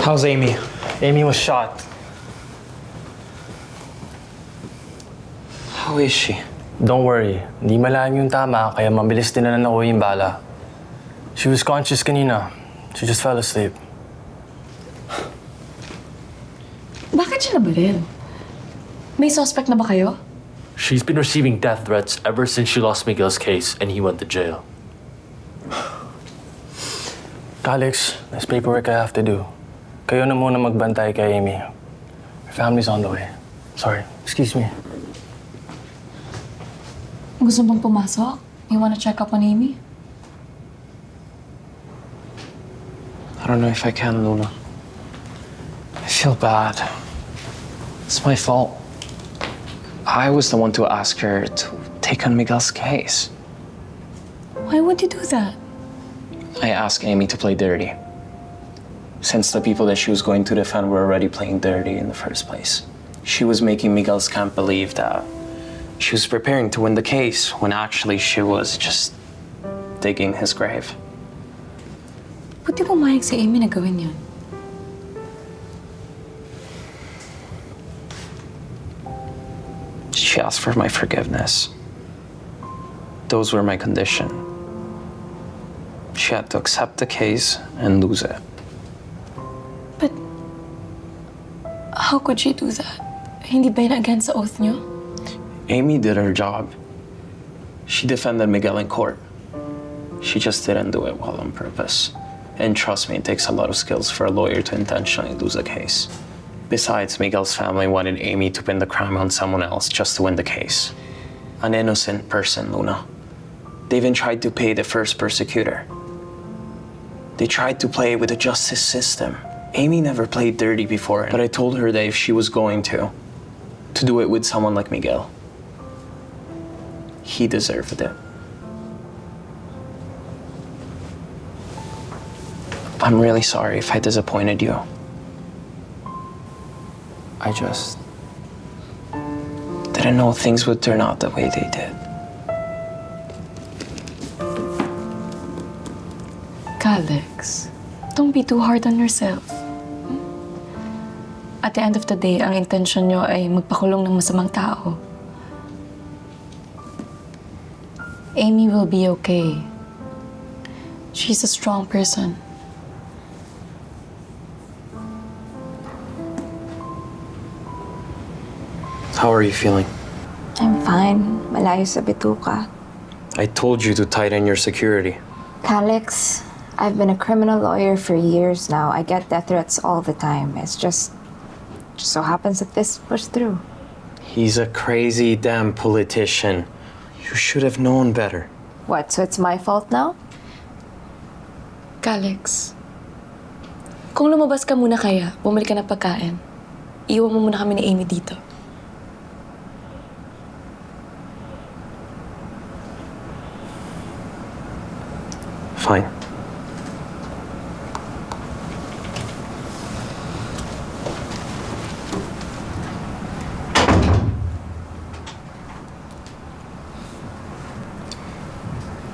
How's Amy? Amy was shot. How is she? Don't worry, hindi malalim yung tama kaya mabilis din na nauwi yung bala. She was conscious kanina. She just fell asleep. Bakit siya nabaril? May suspect na ba kayo? She's been receiving death threats ever since she lost Miguel's case and he went to jail. Kalix, there's paperwork I have to do. Kayo na muna magbantay kay Amy. Her family's on the way. Sorry, excuse me. Gusto mong pumasok? You wanna check up on Amy? I don't know if I can, Luna. I feel bad. It's my fault. I was the one to ask her to take on Miguel's case. Why would you do that? I asked Amy to play dirty, since the people that she was going to defend were already playing dirty in the first place. She was making Miguel's camp believe that she was preparing to win the case, when actually she was just digging his grave. Buti pumayag si Amy na gawin yan. She asked for my forgiveness. Those were my condition. She had to accept the case and lose it. But, how could she do that? Hindi ba yun against the oath niyo? Amy did her job. She defended Miguel in court. She just didn't do it well on purpose. And trust me, it takes a lot of skills for a lawyer to intentionally lose a case. Besides, Miguel's family wanted Amy to pin the crime on someone else just to win the case. An innocent person, Luna. They even tried to pay the first persecutor. They tried to play with the justice system. Amy never played dirty before, but I told her that if she was going to do it with someone like Miguel, he deserved it. I'm really sorry if I disappointed you. I just didn't know things would turn out the way they did. Kalix, don't be too hard on yourself. At the end of the day, ang intention nyo ay magpakulong ng masamang tao. Amy will be okay. She's a strong person. How are you feeling? I'm fine. Malayo sa bituka. I told you to tighten your security. Kalix, I've been a criminal lawyer for years now. I get death threats all the time. It's just so happens that this pushed through. He's a crazy damn politician. You should have known better. What, so it's my fault now? Kalix, kung lumabas ka muna kaya, bumalik ka ng pagkain. Iwan mo muna kami ni Amy dito. Fine.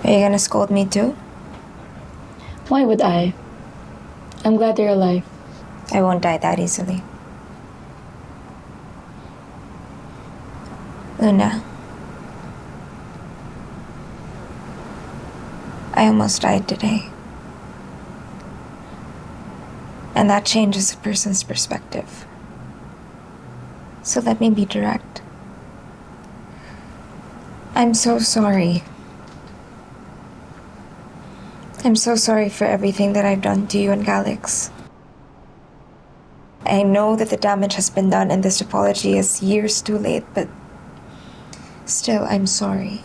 Are you gonna scold me too? Why would I? I'm glad you're alive. I won't die that easily. Luna. I almost died today. And that changes a person's perspective. So let me be direct. I'm so sorry. I'm so sorry for everything that I've done to you and Kalix. I know that the damage has been done and this apology is years too late, but still, I'm sorry.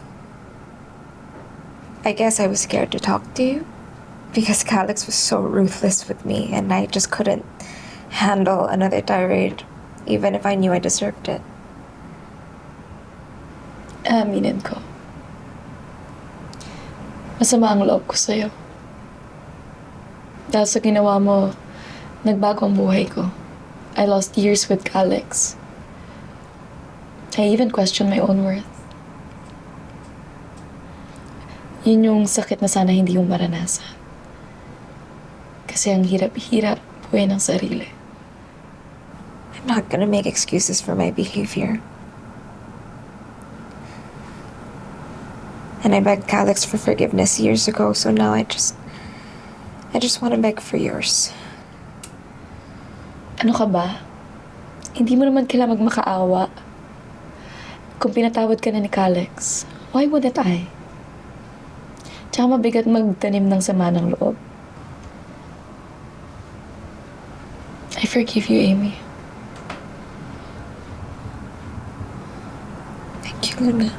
I guess I was scared to talk to you because Kalix was so ruthless with me and I just couldn't handle another tirade, even if I knew I deserved it. Aminin ko. Masama ang loob ko sa'yo. Dahil sa ginawa mo, nagbago ang buhay ko. I lost years with Kalix. I even questioned my own worth. Yun yung sakit na sana hindi yung maranasan. Kasi ang hirap-hirap buhay ng sarili. I'm not gonna make excuses for my behavior. And I begged Kalix for forgiveness years ago, so now I just want to beg for yours. Ano ka ba? Hindi mo naman kailangan magmakaawa. Kung pinatawad ka na ni Kalix, why wouldn't I? Tsaka mabigat magtanim ng sama ng loob. I forgive you, Amy. Thank you, Luna.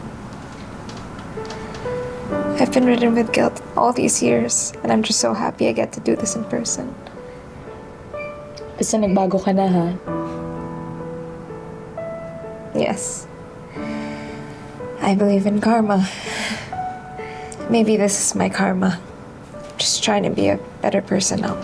I've been ridden with guilt all these years, and I'm just so happy I get to do this in person. Basta nagbago ka na, ha? Yes. I believe in karma. Maybe this is my karma. Just trying to be a better person now.